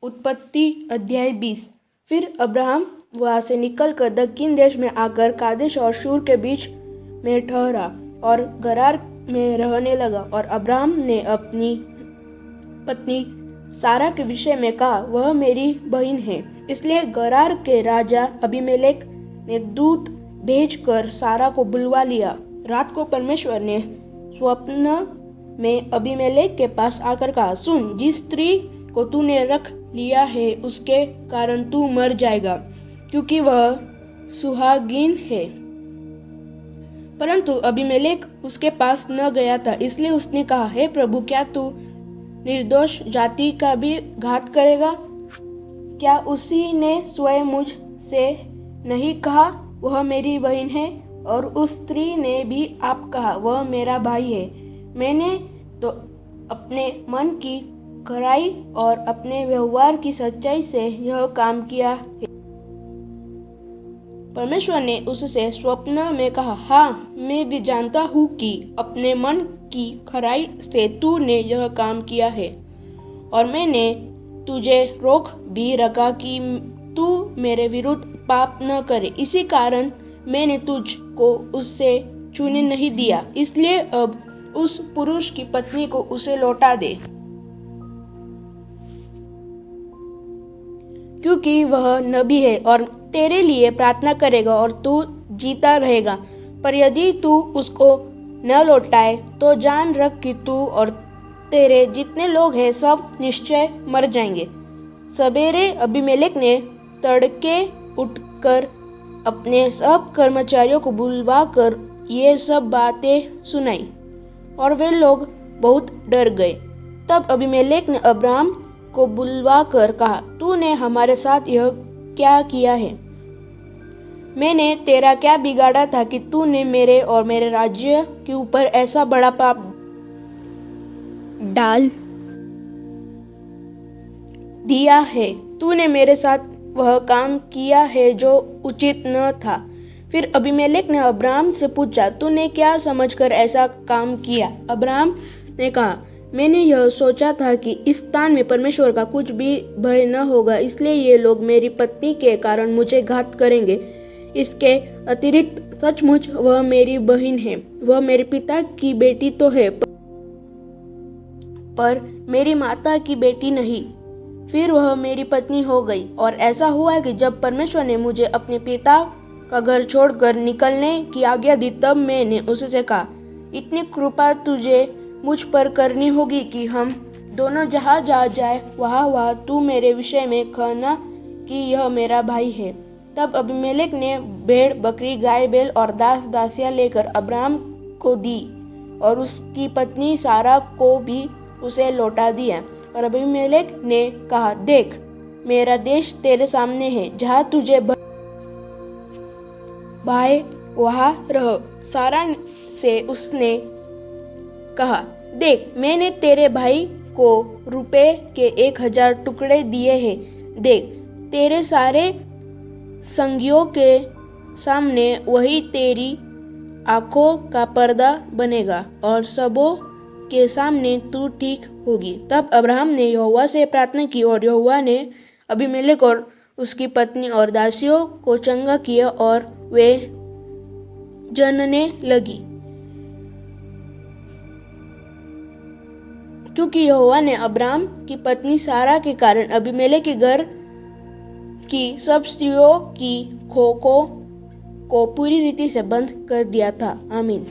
उत्पत्ति अध्याय 20। फिर अब्राहम वहाँ से निकलकर दक्षिण देश में आकर कादेश और शूर के बीच में ठहरा और गरार में रहने लगा। और अब्राहम ने अपनी पत्नी सारा के विषय में कहा, वह मेरी बहन है। इसलिए गरार के राजा अबीमेलेक ने दूत भेजकर सारा को बुलवा लिया। रात को परमेश्वर ने स्वप्न में अबीमेलेक के पास आकर कहा, सुन, जिस स्त्री को तूने रख लिया है उसके कारण तू मर जाएगा, क्योंकि वह सुहागिन है। परंतु अबीमेलेक उसके पास न गया था। इसलिए उसने कहा, हे प्रभु, क्या तू निर्दोष जाति का भी घात करेगा? क्या उसी ने स्वयं मुझ से नहीं कहा, वह मेरी बहन है? और उस स्त्री ने भी आप कहा, वह मेरा भाई है। मैंने तो अपने मन की खराई और अपने व्यवहार की सच्चाई से यह काम किया है। परमेश्वर ने उससे स्वप्न में कहा, हाँ, मैं भी जानता हूँ कि अपने मन की खराई से तूने यह काम किया है, और मैंने तुझे रोक भी रखा कि तू मेरे विरुद्ध पाप न करे। इसी कारण मैंने तुझको उससे छूने नहीं दिया। इसलिए अब उस पुरुष की पत्नी को उसे लौटा दे, क्योंकि वह नबी है और तेरे लिए प्रार्थना करेगा और तू जीता रहेगा। पर यदि तू उसको न लौटाए तो जान रख कि तू और तेरे जितने लोग हैं सब निश्चय मर जाएंगे। सवेरे अबीमेलेक ने तड़के उठकर अपने सब कर्मचारियों को बुलवाकर ये सब बातें सुनाई, और वे लोग बहुत डर गए। तब अबीमेलेक ने अब्राहम को बुलवाकर कहा, तूने हमारे साथ यह क्या किया है? मैंने तेरा क्या बिगाड़ा था कि तूने मेरे और मेरे राज्य के ऊपर ऐसा बड़ा पाप डाल दिया है? तूने मेरे साथ वह काम किया है जो उचित न था। फिर अबीमेलेक ने अब्राहम से पूछा, तूने क्या समझकर ऐसा काम किया? अब्राहम ने कहा, मैंने यह सोचा था कि इस स्थान में परमेश्वर का कुछ भी भय न होगा, इसलिए ये लोग मेरी पत्नी के कारण मुझे घात करेंगे। इसके अतिरिक्त सचमुच वह मेरी बहन है। वह मेरे पिता की बेटी तो है, पर मेरी माता की बेटी नहीं। फिर वह मेरी पत्नी हो गई। और ऐसा हुआ कि जब परमेश्वर ने मुझे अपने पिता का घर छोड़कर निकलने की आज्ञा दी, तब मैंने उससे कहा, इतनी कृपा तुझे मुझ पर करनी होगी कि हम दोनों जहाँ जा जाए वहाँ तू मेरे विषय में कहना कि यह मेरा भाई है। तब अबीमेलेक ने भेड़, बकरी, गाय, बैल और दास दासियाँ लेकर अब्राहम को दी, और उसकी पत्नी सारा को भी उसे लौटा दिया। और अबीमेलेक ने कहा, देख, मेरा देश तेरे सामने है, जहाँ तुझे भाई वहाँ रह। सारा से उसने कहा, देख, मैंने तेरे भाई को रुपए के 1000 टुकड़े दिए हैं। देख, तेरे सारे संगियों के सामने वही तेरी आंखों का पर्दा बनेगा, और सबों के सामने तू ठीक होगी। तब अब्राहम ने यहोवा से प्रार्थना की, और यहोवा ने अबीमेलेक और उसकी पत्नी और दासियों को चंगा किया, और वे जनने लगी, क्योंकि यहोवा ने अब्राहम की पत्नी सारा के कारण अबीमेलेक के घर की सब स्त्रियों की खोखों को पूरी रीति से बंद कर दिया था। आमीन।